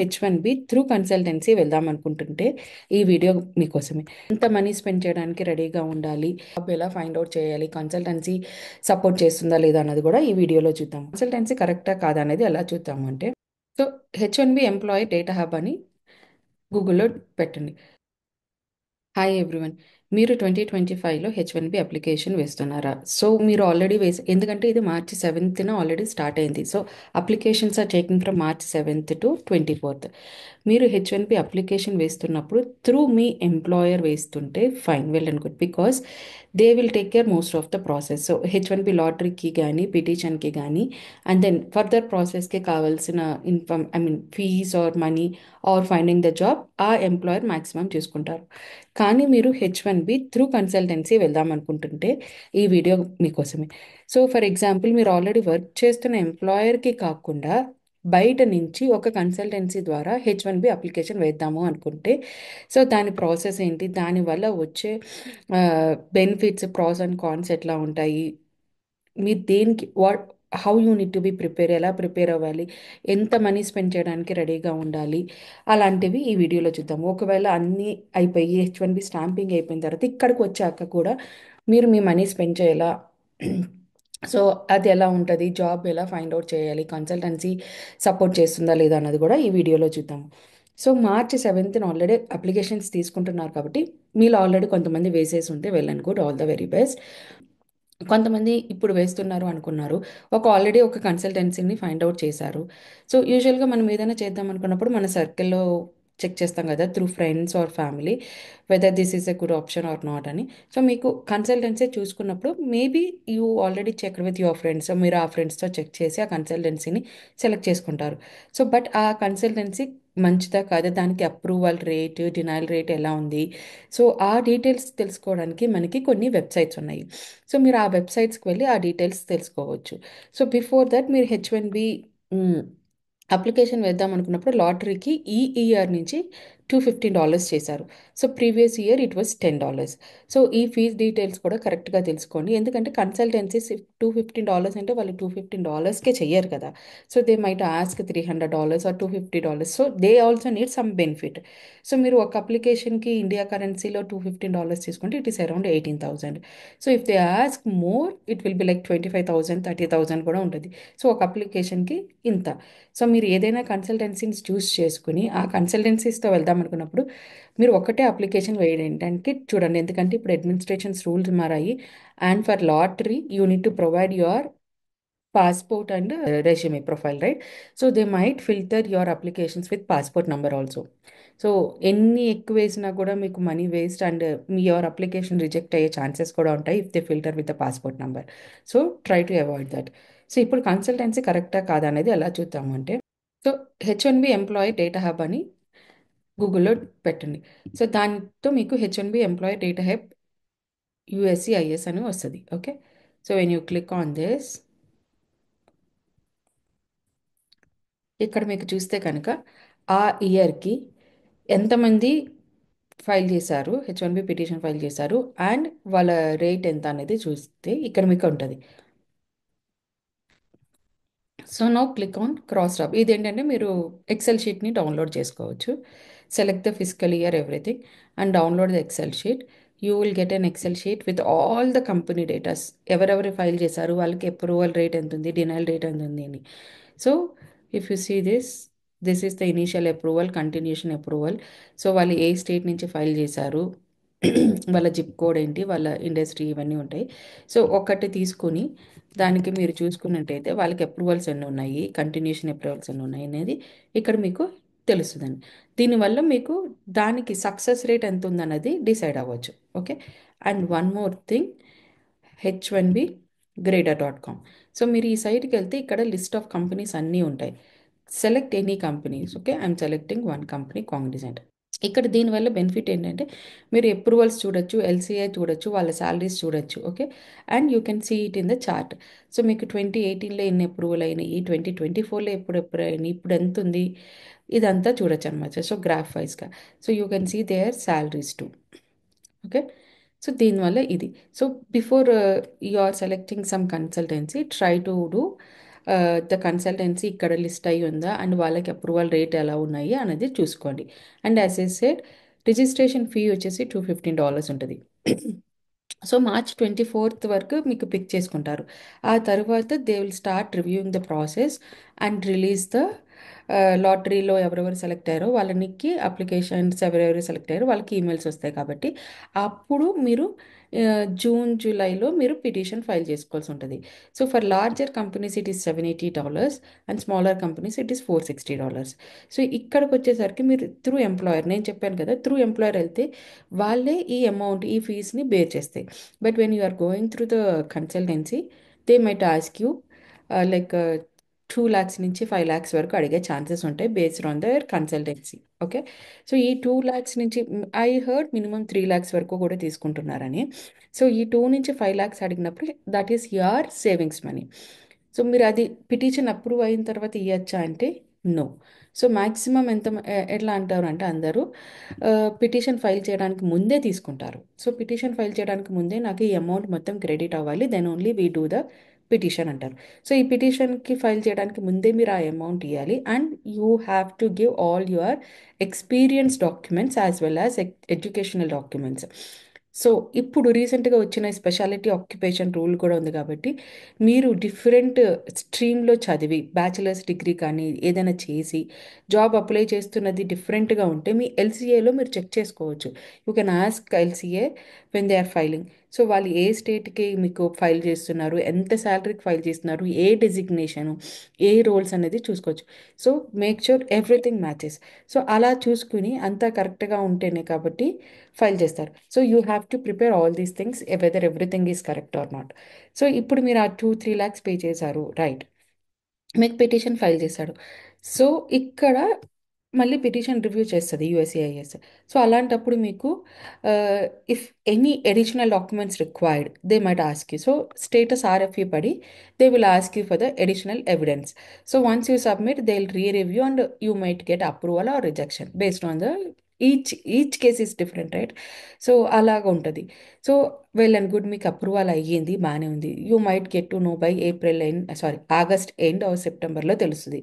H1B through consultancy వెళ్దాం అనుకుంటుంటే ఈ వీడియో మీకోసమే. ఎంత మనీ స్పెండ్ చేయడానికి రెడీగా ఉండాలి, జాబ్ ఎలా ఫైండ్ అవుట్ చేయాలి, కన్సల్టెన్సీ సపోర్ట్ చేస్తుందా లేదా అన్నది కూడా ఈ వీడియోలో చూద్దాం. కన్సల్టెన్సీ కరెక్టా కాదా అనేది ఎలా చూద్దాము అంటే, so H1B employee data hub అని గూగుల్లో పెట్టండి. హాయ్ ఎవ్రీవన్, మీరు 2025లో H1B అప్లికేషన్ వేస్తున్నారా? సో మీరు ఆల్రెడీ ఎందుకంటే ఇది మార్చి 7న ఆల్రెడీ స్టార్ట్ అయింది. So applications are taking from March 7th to 24th. మీరు H1B అప్లికేషన్ వేస్తున్నప్పుడు త్రూ మీ ఎంప్లాయర్ వేస్తుంటే fine, well and good, because they will take care most of the process. So H1B లాటరీకి కానీ పిటిషన్కి కానీ అండ్ దెన్ ఫర్దర్ ప్రాసెస్కి కావాల్సిన fees or money or finding the job ఆ ఎంప్లాయర్ మ్యాక్సిమం చూసుకుంటారు. కానీ మీరు H1B త్రూ కన్సల్టెన్సీ వెళ్దాం అనుకుంటుంటే ఈ వీడియో మీకోసమే. సో ఫర్ ఎగ్జాంపుల్, మీరు ఆల్రెడీ వర్క్ చేస్తున్న ఎంప్లాయర్కి కాకుండా బయట నుంచి ఒక కన్సల్టెన్సీ ద్వారా H1B అప్లికేషన్ వేద్దాము అనుకుంటే, సో దాని ప్రాసెస్ ఏంటి, దానివల్ల వచ్చే బెనిఫిట్స్, ప్రాస్ అండ్ కాన్స్ ఎట్లా ఉంటాయి, మీరు దేనికి how you need to be prepare, ఎలా ప్రిపేర్ అవ్వాలి, ఎంత మనీ స్పెండ్ చేయడానికి రెడీగా ఉండాలి, అలాంటివి ఈ వీడియోలో చూద్దాము. ఒకవేళ అన్నీ అయిపోయి H1B స్టాంపింగ్ అయిపోయిన తర్వాత ఇక్కడికి వచ్చాక కూడా మీరు మీ మనీ స్పెండ్ చేయాలా, సో అది ఎలా ఉంటుంది, జాబ్ ఎలా ఫైండ్ అవుట్ చేయాలి, కన్సల్టెన్సీ సపోర్ట్ చేస్తుందా లేదా అన్నది కూడా ఈ వీడియోలో చూద్దాము. సో మార్చి 7th ఆల్రెడీ అప్లికేషన్స్ తీసుకుంటున్నారు కాబట్టి మీరు ఆల్రెడీ కొంతమంది వేసేసి ఉంటే well and good, all the very best. కొంతమంది ఇప్పుడు వేస్తున్నారు అనుకున్నారు, ఆల్రెడీ ఒక కన్సల్టెన్సీని ఫైండ్ అవుట్ చేశారు. సో యూజువల్గా మనం ఏదైనా చేద్దాం అనుకున్నప్పుడు మన సర్కిల్లో చెక్ చేస్తాం కదా, through friends or family, whether this is a good option or not అని. సో మీకు కన్సల్టెన్సీ చూసుకున్నప్పుడు maybe you already check with your friends, so మీరు ఆ ఫ్రెండ్స్తో చెక్ చేసి ఆ కన్సల్టెన్సీని సెలెక్ట్ చేసుకుంటారు. సో బట్ ఆ కన్సల్టెన్సీ మంచిదా కాదా, దానికి అప్రూవల్ రేట్, డినైల్ రేట్ ఎలా ఉంది, సో ఆ డీటెయిల్స్ తెలుసుకోవడానికి మనకి కొన్ని వెబ్సైట్స్ ఉన్నాయి. సో మీరు ఆ వెబ్సైట్స్కి వెళ్ళి ఆ డీటెయిల్స్ తెలుసుకోవచ్చు. సో బిఫోర్ దట్ మీరు H1B అప్లికేషన్ వేద్దాం అనుకున్నప్పుడు లాటరీకి ఈ ఇయర్ నుంచి $250 చేశారు. So previous year it was $10. So ఈ ఫీజ్ డీటెయిల్స్ కూడా కరెక్ట్గా తెలుసుకోండి, ఎందుకంటే కన్సల్టెన్సీస్ $250 అంటే వాళ్ళు $250కే చెయ్యరు కదా. So they might ask $300 or $250. So they also need some benefit. So మీరు ఒక అప్లికేషన్కి ఇండియా కరెన్సీలో $250 తీసుకుంటే it is around 18,000. So if they ask more it will be like 25,000, 30,000 కూడా ఉంటుంది. సో ఒక అప్లికేషన్కి ఇంత. సో మీరు ఏదైనా కన్సల్టెన్సీని చూస్ చేసుకుని ఆ కన్సల్టెన్సీస్తో వెళ్దాం అనుకున్నప్పుడు మీరు ఒకటే అప్లికేషన్ వేయడానికి చూడండి, ఎందుకంటే ఇప్పుడు అడ్మినిస్ట్రేషన్స్ రూల్స్ మారాయి. And for lottery you need to provide your passport and resume profile, right? So they might filter your applications with passport number also. So ఎన్ని ఎక్కువ వేసినా కూడా మీకు money waste and me your application reject అయ్యే chances కూడా ఉంటాయి if they filter with the passport number. So try to avoid that. So ఇప్పుడు consultancy కరెక్టా కాదా అనేది ఎలా చూద్దాము అంటే, so H1B employee data hub అని గూగుల్లో పెట్టండి. సో దాంతో మీకు H1B employee data hub USCIS అని వస్తుంది. Okay, so when you click on this, ఇక్కడ మీకు చూస్తే కనుక ఆ ఇయర్కి ఎంతమంది ఫైల్ చేశారు, H1B పిటిషన్ ఫైల్ చేశారు, అండ్ వాళ్ళ రేట్ ఎంత అనేది చూస్తే ఇక్కడ మీకు ఉంటుంది. So now click on cross top. ఇది ఏంటంటే మీరు ఎక్సెల్ షీట్ని డౌన్లోడ్ చేసుకోవచ్చు. Select the physical year everything and download the excel sheet. You will get an excel sheet with all the company datas, ఎవరెవరు ఫైల్ చేశారు, వాళ్ళకి అప్రూవల్ రేట్ ఎంత ఉంది, డినైల్ రేట్ ఎంత ఉంది అని. So if you see this is the initial approval, continuation approval. So వాళ్ళు ఏ స్టేట్ నుంచి ఫైల్ చేశారు, వాళ్ళ జిప్ కోడ్ ఏంటి, వాళ్ళ ఇండస్ట్రీ, ఇవన్నీ ఉంటాయి. సో ఒకటి తీసుకుని దానికి మీరు చూసుకున్నట్టయితే వాళ్ళకి అప్రూవల్స్ ఎన్ని ఉన్నాయి, కంటిన్యూషన్ అప్రూవల్స్ ఎన్ని ఉన్నాయి అనేది ఇక్కడ మీకు తెలుస్తుందండి. దీనివల్ల మీకు దానికి సక్సెస్ రేట్ ఎంత ఉందన్నది డిసైడ్ అవ్వచ్చు. Okay, and one more thing, H1B grader.com. So మీరు ఈ సైట్కి వెళ్తే ఇక్కడ లిస్ట్ ఆఫ్ కంపెనీస్ అన్నీ ఉంటాయి. Select any companies. Okay, I'm selecting one company, Cognizant. ఇక్కడ దీనివల్ల బెనిఫిట్ ఏంటంటే మీరు అప్రూవల్స్ చూడొచ్చు, ఎల్సీఐ చూడొచ్చు, వాళ్ళ శాలరీస్ చూడొచ్చు. Okay, and you can see it in the chart. So మీకు 2018లో ఎన్ని అప్రూవల్ అయినాయి, 2024లో ఎప్పుడు అయినాయి, ఇప్పుడు ఎంత ఉంది, ఇదంతా చూడొచ్చు అనమాట. సో గ్రాఫ్ వైజ్గా. So you can see their salaries too. Okay, so దీనివల్ల ఇది. So before you are selecting some consultancy, try to do the consultancy ఇక్కడ లిస్ట్ అయ్యి ఉందా అండ్ వాళ్ళకి అప్రూవల్ రేట్ ఎలా ఉన్నాయి అనేది చూసుకోండి. And as a said registration fee వచ్చేసి $215 ఉంటుంది. సో మార్చ్ 24th వరకు మీకు పిక్ చేసుకుంటారు. ఆ తర్వాత they will start reviewing the process and release the లాటరీలో ఎవరెవరు సెలెక్ట్ అయ్యారో వాళ్ళకి అప్లికేషన్స్ ఎవరెవరు సెలెక్ట్ అయ్యారో వాళ్ళకి ఈమెయిల్స్ వస్తాయి కాబట్టి అప్పుడు మీరు జూన్ జూలైలో మీరు పిటిషన్ ఫైల్ చేసుకోవాల్సి ఉంటుంది. So for larger companies it is $780 and smaller companies it is $460. So ఇక్కడికి వచ్చేసరికి మీరు త్రూ ఎంప్లాయర్, నేను చెప్పాను కదా, త్రూ ఎంప్లాయర్ వెళ్తే వాళ్ళే ఈ అమౌంట్ ఈ ఫీస్ని బేర్ చేస్తాయి. But when you are going through the consultancy they might ask you like 2 lakhs నుంచి 5 lakhs వరకు అడిగే ఛాన్సెస్ ఉంటాయి based on their consultancy. Okay, so ఈ 2 lakhs నుంచి ఐ హర్డ్ మినిమం 3 lakhs వరకు కూడా తీసుకుంటున్నారని. సో ఈ 2 నుంచి 5 lakhs అడిగినప్పుడు that is your savings money. So మీరు అది పిటిషన్ అప్రూవ్ అయిన తర్వాత ఇవ్వచ్చా అంటే నో. సో మ్యాక్సిమం ఎంత ఎట్లా అంటారు అంటే అందరూ పిటిషన్ ఫైల్ చేయడానికి ముందే తీసుకుంటారు. సో పిటిషన్ ఫైల్ చేయడానికి ముందే నాకు ఈ అమౌంట్ మొత్తం క్రెడిట్ అవ్వాలి, then only we do the petition అంటారు. సో ఈ పిటిషన్కి ఫైల్ చేయడానికి ముందే మీరు ఆ అమౌంట్ ఇవ్వాలి and you have to give all your experience documents as well as educational documents. So ఇప్పుడు రీసెంట్గా వచ్చిన స్పెషాలిటీ ఆక్యుపేషన్ రూల్ కూడా ఉంది కాబట్టి మీరు డిఫరెంట్ స్ట్రీమ్లో చదివి బ్యాచిలర్స్ డిగ్రీ కానీ ఏదైనా చేసి జాబ్ అప్లై చేస్తున్నది డిఫరెంట్గా ఉంటే మీ ఎల్సీఏలో మీరు చెక్ చేసుకోవచ్చు. You can ask LCA when they are filing. So వాళ్ళు ఏ స్టేట్కి మీకు ఫైల్ చేస్తున్నారు, ఎంత శాలరీకి ఫైల్ చేస్తున్నారు, ఏ డెసిగ్నేషను, ఏ రోల్స్ అనేది చూసుకోవచ్చు. So make sure everything matches. So అలా చూసుకుని అంతా కరెక్ట్గా ఉంటేనే కాబట్టి ఫైల్ చేస్తారు. So you have to prepare all these things whether everything is correct or not. So ఇప్పుడు మీరు ఆ 2-3 lakhs పే చేశారు, రైట్, మీకు పిటిషన్ ఫైల్ చేశాడు. సో ఇక్కడ మళ్ళీ పిటిషన్ రివ్యూ చేస్తుంది యూఎస్సిఐఎస్. సో అలాంటప్పుడు మీకు if any additional documents required they might ask you. So status RFE పడి they will ask you for the additional evidence. So once you submit they will re-review and you might get approval or rejection based on the each case is different, right. So అలాగ ఉంటుంది. So well and good, మీకు approval అయ్యింది, బాగానే ఉంది. You might get to know by August end or సెప్టెంబర్లో తెలుస్తుంది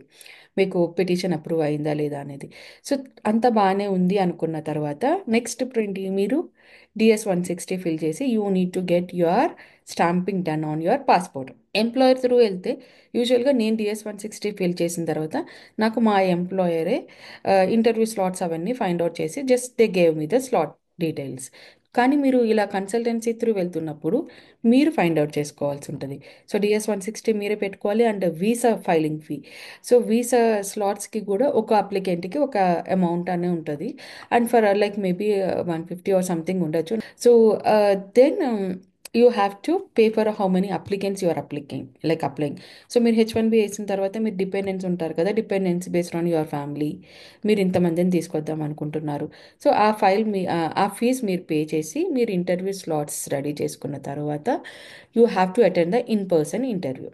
మీకు petition approve అయిందా లేదా అనేది. సో అంత బాగానే ఉంది అనుకున్న తర్వాత నెక్స్ట్ ప్రింట్ మీరు DS-160 ఫిల్ చేసి you need to get your stamping done on your passport. Employer through వెళ్తే యూజువల్గా నేను DS-160 ఫిల్ చేసిన తర్వాత నాకు మా ఎంప్లాయరే ఇంటర్వ్యూ స్లాట్స్ అవన్నీ ఫైండ్ అవుట్ చేసి just they gave me the slot details. కానీ మీరు ఇలా కన్సల్టెన్సీ త్రూ వెళ్తున్నప్పుడు మీరు ఫైండ్ అవుట్ చేసుకోవాల్సి ఉంటుంది. సో DS-160 మీరే పెట్టుకోవాలి and visa filing fee. So visa స్లాట్స్కి కూడా ఒక అప్లికెంట్కి ఒక అమౌంట్ అనే ఉంటుంది and for like maybe 150 or something ఉండొచ్చు. So then you have to pay for how many applicants your applying. So మీరు H-1B వేసిన తర్వాత మీరు డిపెండెన్స్ ఉంటారు కదా, dependents based on your family మీరు ఇంతమందిని తీసుకొద్దాం అనుకుంటున్నారు. సో ఆ ఫైల్ ఆ ఫీజ్ మీరు పే చేసి మీరు ఇంటర్వ్యూ స్లాట్స్ రెడీ చేసుకున్న తర్వాత you have to attend the in interview.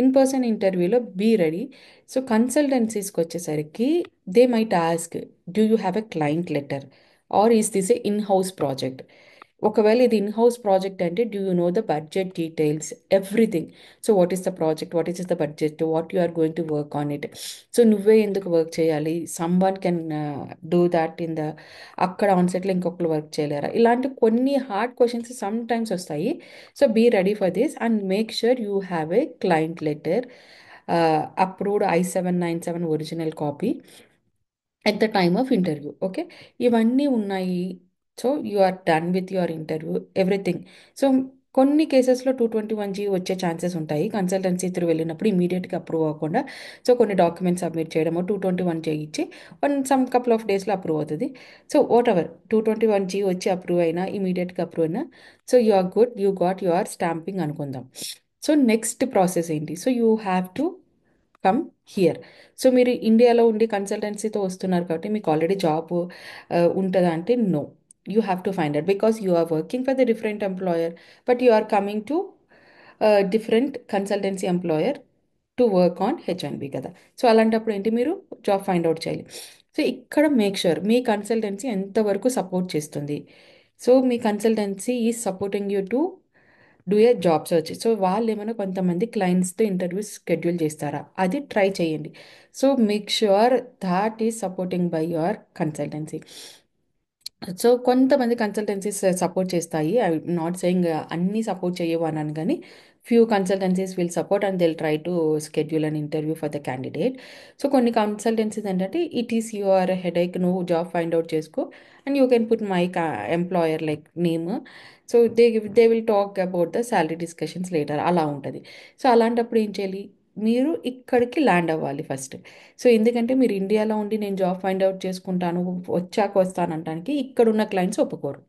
In ఇంటర్వ్యూలో బీ రెడీ. సో కన్సల్టెన్సీస్కి వచ్చేసరికి they might ask do you have a client letter or is this a in house project. ఒకవేళ ఇది in house project అంటే do you know the budget details everything. So what is the project, what is the budget, what you are going to work on it. So నువ్వే ఎందుకు work చేయాలి, some one can do that in the అక్కడ ఆన్సెట్లో ఇంకొకరు work చేయలేరా, ఇలాంటి కొన్ని hard questions sometimes వస్తాయి. So be ready for this and make sure you have a client letter, approved I-797 original copy at the time of interview. Okay, ఇవన్నీ ఉన్నాయి. So you are done with your interview everything. So కొన్ని కేసెస్లో 221G వచ్చే chances ఉంటాయి consultancy through వెళ్ళినప్పుడు ఇమీడియట్గా approve అవ్వకుండా. So కొన్ని డాక్యుమెంట్స్ సబ్మిట్ చేయడము 221G ఇచ్చి సమ్ కపుల్ ఆఫ్ డేస్లో అప్రూవ్ అవుతుంది. సో వాట్ ఎవర్ 221G వచ్చి అప్రూవ్ అయినా ఇమీడియట్గా అప్రూవ్ అయినా so you are good, you got your stamping అనుకుందాం. సో నెక్స్ట్ ప్రాసెస్ ఏంటి, so you have to come here. So మీరు ఇండియాలో ఉండి కన్సల్టెన్సీతో వస్తున్నారు కాబట్టి మీకు ఆల్రెడీ జాబ్ ఉంటుందా అంటే no. You have to find out because you are working for the different employer but you are coming to different consultancy employer to work on H-1B కదా. So అలాంటప్పుడు ఏంటి మీరు జాబ్ ఫైండ్ అవుట్ చేయాలి. So ఇక్కడ make sure మీ consultancy ఎంతవరకు support చేస్తుంది. So మీ consultancy is supporting you to do a job search. So వాళ్ళు ఏమైనా కొంతమంది క్లయింట్స్తో ఇంటర్వ్యూస్ షెడ్యూల్ చేస్తారా, అది ట్రై చేయండి. So make sure that is supporting by your consultancy. So కొంతమంది కన్సల్టెన్సీస్ సపోర్ట్ చేస్తాయి, ఐ నాట్ సెయింగ్ అన్నీ సపోర్ట్ చేయవు అన్నాను, కానీ few consultancies will support and they'll try to schedule an interview for the candidate. So కొన్ని consultancies ఏంటంటే it is your headache, నువ్వు job find out చేసుకో and you can put my employer like name. So they will talk about the salary discussions later, అలా ఉంటుంది. So అలాంటప్పుడు ఏం చేయాలి, మీరు ఇక్కడికి ల్యాండ్ అవ్వాలి ఫస్ట్. సో ఎందుకంటే మీరు ఇండియాలో ఉండి నేను జాబ్ ఫైండ్ అవుట్ చేసుకుంటాను, వచ్చాక వస్తాను అనడానికి ఇక్కడ ఉన్న క్లయింట్స్ ఒప్పుకోరు.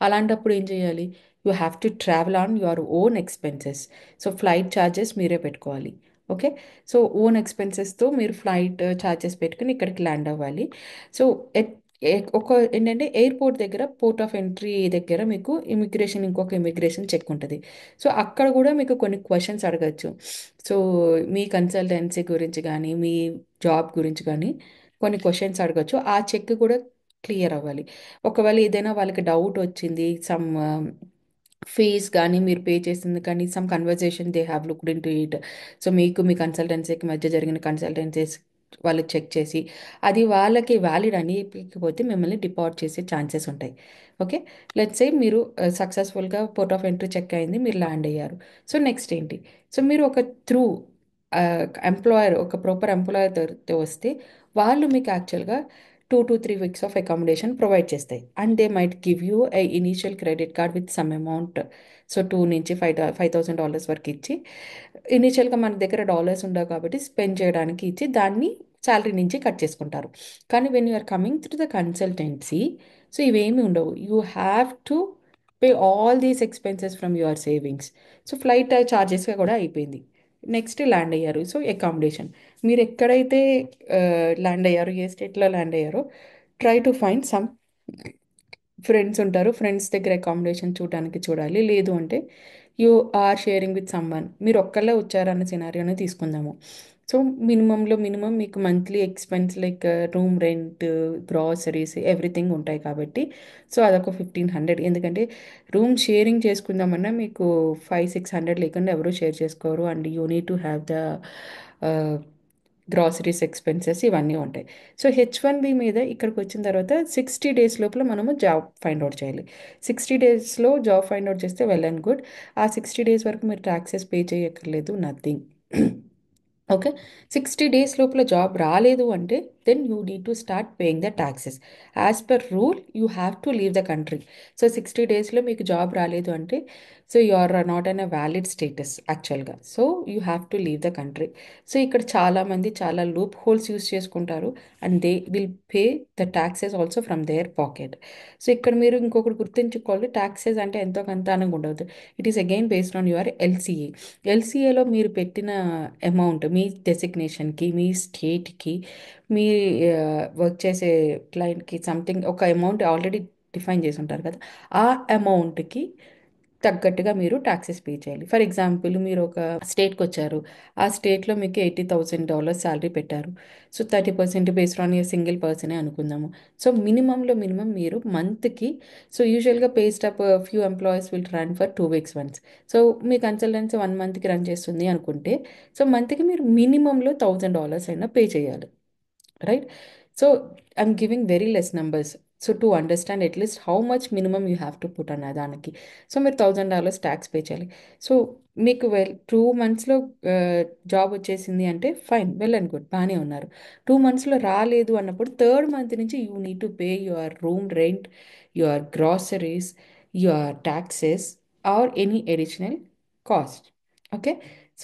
అలాంటప్పుడు ఏం చేయాలి, you have to travel on your own expenses. So flight charges మీరే పెట్టుకోవాలి. ఓకే. సో ఓన్ ఎక్స్పెన్సెస్తో మీరు ఫ్లైట్ ఛార్జెస్ పెట్టుకుని ఇక్కడికి ల్యాండ్ అవ్వాలి. సో ఒక ఏంటంటే ఎయిర్పోర్ట్ దగ్గర, పోర్ట్ ఆఫ్ ఎంట్రీ దగ్గర మీకు ఇమిగ్రేషన్, ఇంకొక ఇమిగ్రేషన్ చెక్ ఉంటుంది. సో అక్కడ కూడా మీకు కొన్ని క్వశ్చన్స్ అడగచ్చు. సో మీ కన్సల్టెన్సీ గురించి కానీ మీ జాబ్ గురించి కానీ కొన్ని క్వశ్చన్స్ అడగచ్చు, ఆ చెక్ కూడా క్లియర్ అవ్వాలి. ఒకవేళ ఏదైనా వాళ్ళకి డౌట్ వచ్చింది, సమ్ ఫీజ్ కానీ మీరు పే చేసింది కానీ some conversation they have looked in to it. So మీకు మీ కన్సల్టెన్సీకి మధ్య జరిగిన కన్సల్టెన్సీస్ వాళ్ళు చెక్ చేసి అది వాళ్ళకి వ్యాలిడ్ అనిపించకపోతే మిమ్మల్ని డిపార్ట్ చేసే ఛాన్సెస్ ఉంటాయి. ఓకే. లెట్స్ సే మీరు సక్సెస్ఫుల్గా పోర్ట్ ఆఫ్ ఎంట్రీ చెక్ అయింది, మీరు ల్యాండ్ అయ్యారు. సో నెక్స్ట్ ఏంటి, సో మీరు ఒక త్రూ ఎంప్లాయర్, ఒక ప్రాపర్ ఎంప్లాయర్తో వస్తే వాళ్ళు మీకు యాక్చువల్గా 2 to 3 weeks of accommodation provide చేస్తాయి and they might give you a initial credit card with some amount. So $2 నుంచి $5,000 వరకు ఇచ్చి, ఇనీషియల్గా మన దగ్గర డాలర్స్ ఉండవు కాబట్టి స్పెండ్ చేయడానికి ఇచ్చి దాన్ని శాలరీ నుంచి కట్ చేసుకుంటారు. కానీ when you are coming through the consultancy, so ఇవేమి ఉండవు, you have to pay all these expenses from your savings. So flight ఛార్జెస్గా కూడా అయిపోయింది. నెక్స్ట్ ల్యాండ్ అయ్యారు, సో అకామిడేషన్. మీరు ఎక్కడైతే ల్యాండ్ అయ్యారో, ఏ స్టేట్లో ల్యాండ్ అయ్యారో, try to find some friends ఉంటారు, ఫ్రెండ్స్ దగ్గర అకామిడేషన్ చూడడానికి చూడాలి. లేదు అంటే you are sharing with someone, మీరు ఒక్కళ్ళే వచ్చారన్న సినారియోనే తీసుకుందాము. సో మినిమంలో మినిమం మీకు monthly expense like room rent, groceries, everything ఉంటాయి కాబట్టి సో అదొక 1,500. ఎందుకంటే రూమ్ షేరింగ్ చేసుకుందామన్నా మీకు 500-600 లేకుండా ఎవరు షేర్ చేసుకోరు and you need to have the groceries expenses ఇవన్నీ ఉంటాయి. సో H1B మీద ఇక్కడికి వచ్చిన తర్వాత 60 days లోపల మనము జాబ్ ఫైండ్ అవుట్ చేయాలి. 60 daysలో జాబ్ ఫైండ్ అవుట్ చేస్తే వెల్ అండ్ గుడ్. ఆ 60 days వరకు మీరు ట్యాక్సెస్ పే చేయక్కర్లేదు, నథింగ్. ఓకే. 60 days లోపల జాబ్ రాలేదు అంటే then you need to start paying the taxes. As per rule you have to leave the country. So 60 daysలో మీకు జాబ్ రాలేదు అంటే so you are not on a valid status యాక్చువల్గా. So you have to leave the country. So ఇక్కడ చాలామంది చాలా loopholes use చేసుకుంటారు and they will pay the taxes also from their pocket. So ఇక్కడ మీరు ఇంకొకటి గుర్తుంచుకోవాలి, ట్యాక్సెస్ అంటే ఎంతో కొంత అనగా ఉండదు. It is again based on your LCA. ఎల్సీఏలో మీరు పెట్టిన అమౌంట్ మీ డెసిగ్నేషన్కి, మీ స్టేట్కి, మీ వర్క్ చేసే క్లయింట్కి సంథింగ్ ఒక అమౌంట్ ఆల్రెడీ డిఫైన్ చేసి ఉంటారు కదా, ఆ అమౌంట్కి తగ్గట్టుగా మీరు ట్యాక్సెస్ పే చేయాలి. ఫర్ ఎగ్జాంపుల్ మీరు ఒక స్టేట్కి వచ్చారు, ఆ స్టేట్లో మీకు $80,000 శాలరీ పెట్టారు. So 30% based on a single పర్సనే అనుకుందాము. సో మినిమంలో మినిమం మీరు మంత్కి, సో యూజువల్గా pay stop few employees will run for 2 weeks once. So మీ కన్సల్టెన్సీ 1 monthకి రన్ చేస్తుంది అనుకుంటే సో మంత్కి మీరు మినిమంలో $1,000 అయినా పే చేయాలి. Right. So I'm giving very less numbers so to understand at least how much minimum you have to put on దానికి. So మీరు $1,000 ట్యాక్స్ పే చేయాలి. సో మీకు 2 monthsలో జాబ్ వచ్చేసింది అంటే ఫైన్, వెల్ అండ్ గుడ్, బాగానే ఉన్నారు. 2 monthsలో రాలేదు అన్నప్పుడు థర్డ్ మంత్ నుంచి you need to pay your room rent, your groceries, your taxes or any additional cost. Okay.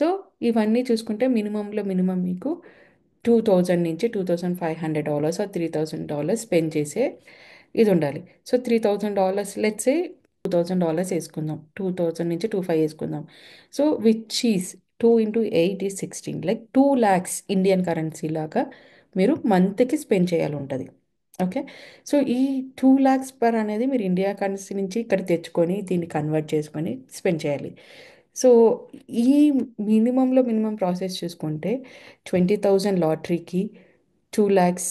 So ఇవన్నీ చూసుకుంటే మినిమంలో మినిమం మీకు 2,000 నుంచి $2,500 ఆర్ $3,000 స్పెండ్ చేసే ఇది ఉండాలి. సో $3,000 లెట్సే $2,000 వేసుకుందాం, 2,000 నుంచి 2,500 వేసుకుందాం. So which is 2 into 8 is 16, like 2 lakhs Indian currency లాగా మీరు మంత్కి స్పెండ్ చేయాలి ఉంటుంది. ఓకే. సో ఈ 2 lakhs పర్ అనేది మీరు ఇండియా కరెన్సీ నుంచి ఇక్కడ తెచ్చుకొని దీన్ని కన్వర్ట్ చేసుకొని స్పెండ్ చేయాలి. సో ఈ మినిమంలో మినిమం ప్రాసెస్ చూసుకుంటే 20,000 లాటరీకి, 2 lakhs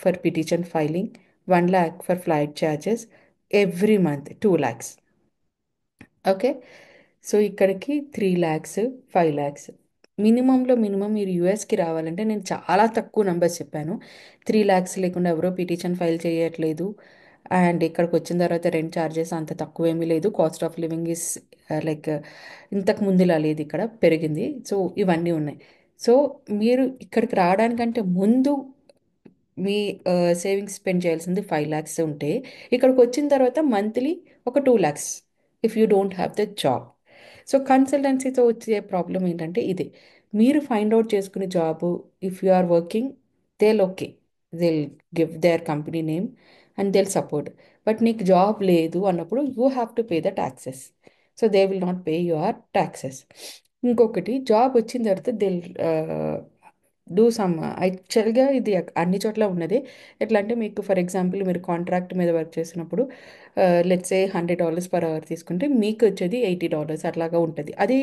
for petition filing, 1 lakh for flight charges, every month 2 lakhs. Okay. So ఇక్కడికి 3 lakhs, 5 lakhs. మినిమంలో మినిమం మీరు యూఎస్కి రావాలంటే నేను చాలా తక్కువ నెంబర్స్ చెప్పాను. 3 lakhs లేకుండా ఎవరో పిటిషన్ ఫైల్ చేయట్లేదు. అండ్ ఇక్కడికి వచ్చిన తర్వాత రెంట్ ఛార్జెస్ అంత తక్కువ ఏమీ లేదు. Cost of living is like ఇంతకు ముందులా లేదు, ఇక్కడ పెరిగింది. సో ఇవన్నీ ఉన్నాయి. సో మీరు ఇక్కడికి రావడానికంటే ముందు మీ సేవింగ్స్ స్పెండ్ చేయాల్సింది 5 lakhs ఉంటే, ఇక్కడికి వచ్చిన తర్వాత మంత్లీ ఒక 2 lakhs if you don't have the job. So కన్సల్టెన్సీతో వచ్చే ప్రాబ్లం ఏంటంటే ఇదే, మీరు ఫైండ్ అవుట్ చేసుకునే job, if you are working, they'll okay, they'll give their company name and they'll support. But నీకు జాబ్ లేదు అన్నప్పుడు you have to pay the taxes. So they will not pay your taxes. ఇంకొకటి, job వచ్చిన తర్వాత Dil do some, యాక్చువల్గా ఇది అన్ని చోట్ల ఉన్నది. ఎట్లా అంటే మీకు ఫర్ ఎగ్జాంపుల్ మీరు కాంట్రాక్ట్ మీద వర్క్ చేసినప్పుడు లెట్స్ సే $100 per hour తీసుకుంటే మీకు వచ్చేది $80 అట్లాగా ఉంటుంది. అది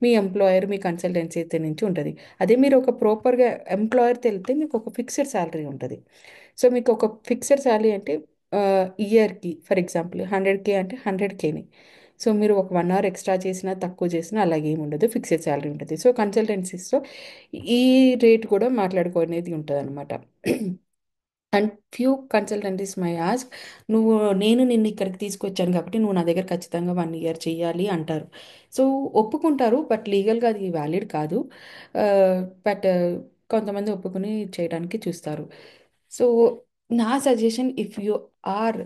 మీ ఎంప్లాయర్, మీ కన్సల్టెన్సీ నుంచి ఉంటుంది. అదే మీరు ఒక ప్రాపర్గా ఎంప్లాయర్ వెళ్తే మీకు ఒక ఫిక్స్డ్ శాలరీ ఉంటుంది. సో మీకు ఒక ఫిక్స్డ్ శాలరీ అంటే ఇయర్కి ఫర్ ఎగ్జాంపుల్ 100K అంటే 100Kని. సో మీరు ఒక 1 hour ఎక్స్ట్రా చేసినా తక్కువ చేసినా అలాగే ఏమి ఉండదు, ఫిక్స్డ్ శాలరీ ఉంటుంది. సో కన్సల్టెన్సీస్లో ఈ రేట్ కూడా మాట్లాడుకునేది ఉంటుంది అనమాట. అండ్ ఫ్యూ కన్సల్టెంటీస్ మై ఆస్క్, నువ్వు నేను నిన్ను ఇక్కడికి తీసుకొచ్చాను కాబట్టి నువ్వు నా దగ్గర ఖచ్చితంగా 1 year చేయాలి అంటారు. సో ఒప్పుకుంటారు, బట్ లీగల్గా అది వ్యాలిడ్ కాదు. బట్ కొంతమంది ఒప్పుకుని చేయడానికి చూస్తారు. సో నా suggestion, if you are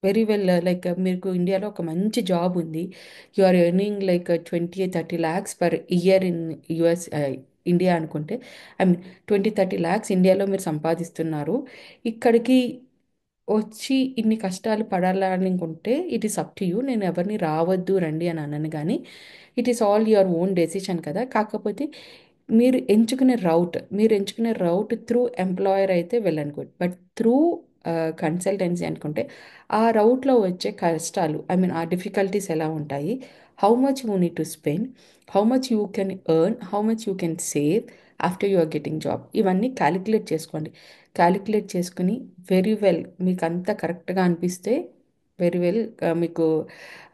very well like మీకు ఇండియాలో ఒక మంచి జాబ్ ఉంది, you are earning like 20-30 lakhs per year in US, India అనుకుంటే, ఐ మీన్ 20-30 lakhs ఇండియాలో మీరు సంపాదిస్తున్నారు. ఇక్కడికి వచ్చి ఇన్ని కష్టాలు పడాలని అనుకుంటే it is up to you. నేను ఎవరిని రావద్దు రండి అని అనను, కానీ it is all your own decision కదా. కాకపోతే మీరు ఎంచుకునే రౌట్ త్రూ ఎంప్లాయర్ అయితే వెళ్ళను గుడ్, బట్ త్రూ కన్సల్టెన్సీ అనుకుంటే ఆ రౌట్లో వచ్చే కష్టాలు, ఐ మీన్ ఆ డిఫికల్టీస్ ఎలా ఉంటాయి, how much you need to spend, how much you can earn, how much you can save after you are getting job, ఇవన్నీ క్యాలిక్యులేట్ చేసుకోండి. క్యాలిక్యులేట్ చేసుకుని వెరీ వెల్ మీకు అంత కరెక్ట్గా అనిపిస్తే, వెరీ వెల్ మీకు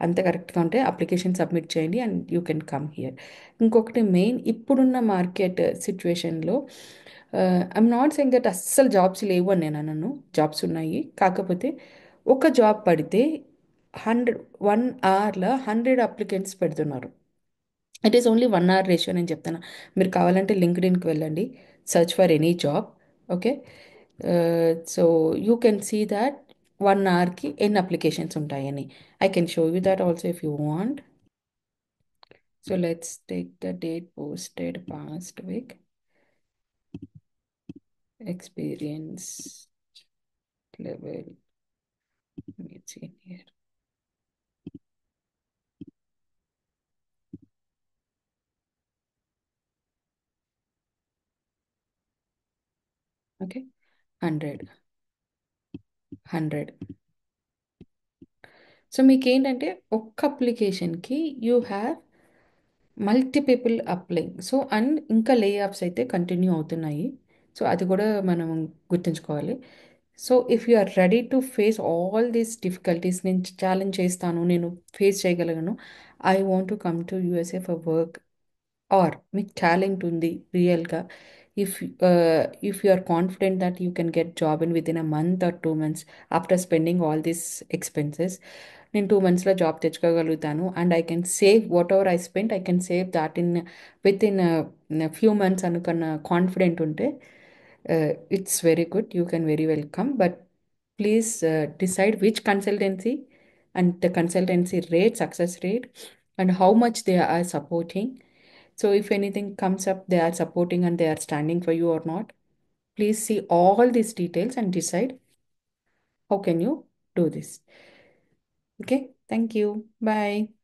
అంత కరెక్ట్గా ఉంటే అప్లికేషన్ సబ్మిట్ చేయండి and you can come here. ఇంకొకటి మెయిన్, ఇప్పుడున్న మార్కెట్ సిచ్యువేషన్లో ఐఎమ్ నాట్ సెయింగ్ దట్ అస్సలు జాబ్స్ లేవు అని నేను అనను, జాబ్స్ ఉన్నాయి. కాకపోతే ఒక జాబ్ పడితే 1 hourలో 100 అప్లికెంట్స్ పెడుతున్నారు. It is only 1 hour ratio నేను చెప్తాను. మీరు కావాలంటే లింక్డ్ఇన్కి వెళ్ళండి, search for any job. Okay, so you can see that 1 hourకి ఎన్ని అప్లికేషన్స్ ఉంటాయని. I can show you that also if you want. So let's take the date posted past week. Experience level. Let me see here. Okay, 100. So మీకేంటంటే ఒక్క అప్లికేషన్కి you have multi people applying. So and ఇంకా లే offs అయితే continue అవుతున్నాయి. So అది కూడా మనం గుర్తుంచుకోవాలి. So if you are ready to face all these difficulties, నేను ఛాలెంజ్ చేస్తాను, నేను ఫేస్ చేయగలను, I want to come to USA for work, or మీకు టాలెంట్ ఉంది రియల్గా, if if you are confident that you can get job in within a month or 2 months after spending all these expenses, నేను 2 monthsలో job తెచ్చుకోగలుగుతాను and I can save whatever I spend, I can save that with in few months అనుకున్న confident ఉంటే, it's very good, you can very welcome. But please decide which consultancy and the consultancy rate, success rate, and how much they are supporting. So if anything comes up, they are supporting and they are standing for you or not. Please see all these details and decide how can you do this. Okay, thank you. Bye.